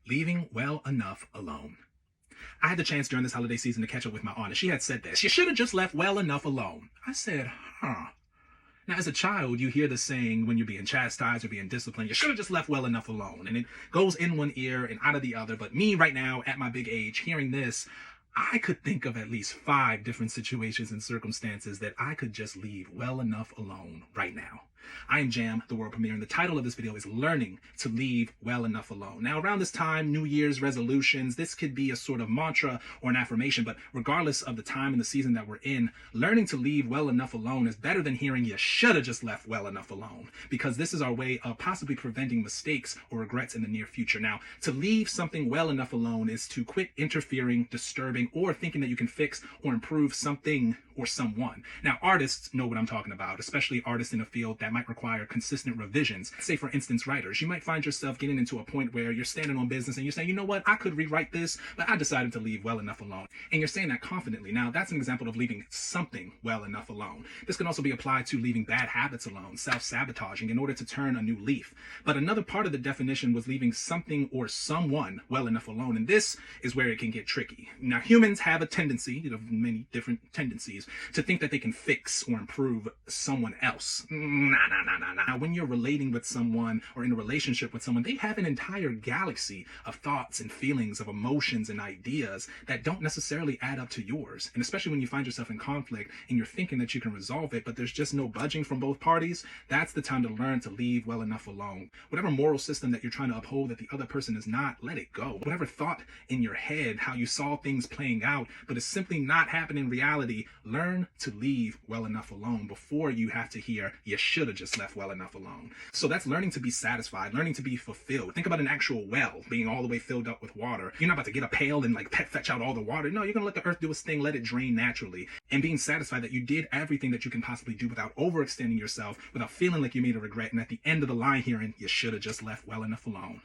leaving well enough alone. I had the chance during this holiday season to catch up with my aunt, and she had said this. She should have just left well enough alone. I said, huh. Now, as a child, you hear the saying when you're being chastised or being disciplined, you should have just left well enough alone. And it goes in one ear and out of the other. But me right now, at my big age, hearing this, I could think of at least 5 different situations and circumstances that I could just leave well enough alone right now. I am Jam, the world premiere, and the title of this video is Learning to Leave Well Enough Alone. Now, around this time, New Year's resolutions, this could be a sort of mantra or an affirmation, but regardless of the time and the season that we're in, learning to leave well enough alone is better than hearing you should have just left well enough alone, because this is our way of possibly preventing mistakes or regrets in the near future. Now, to leave something well enough alone is to quit interfering, disturbing, or thinking that you can fix or improve something or someone. Now, artists know what I'm talking about, especially artists in a field that might require consistent revisions. Say, for instance, writers. You might find yourself getting into a point where you're standing on business and you're saying, you know what, I could rewrite this, but I decided to leave well enough alone. And you're saying that confidently. Now, that's an example of leaving something well enough alone. This can also be applied to leaving bad habits alone, self-sabotaging, in order to turn a new leaf. But another part of the definition was leaving something or someone well enough alone. And this is where it can get tricky. Now, humans have a tendency, many different tendencies, to think that they can fix or improve someone else. Now, when you're relating with someone or in a relationship with someone, they have an entire galaxy of thoughts and feelings, of emotions and ideas that don't necessarily add up to yours. And especially when you find yourself in conflict and you're thinking that you can resolve it, but there's just no budging from both parties, that's the time to learn to leave well enough alone. Whatever moral system that you're trying to uphold that the other person is not, let it go. Whatever thought in your head, how you saw things playing out, but it's simply not happening in reality, learn to leave well enough alone before you have to hear, you should have just left well enough alone. So that's learning to be satisfied, learning to be fulfilled. Think about an actual well being all the way filled up with water. You're not about to get a pail and fetch out all the water. No, you're going to let the earth do its thing, let it drain naturally. And being satisfied that you did everything that you can possibly do without overextending yourself, without feeling like you made a regret. And at the end of the line hearing, you should have just left well enough alone.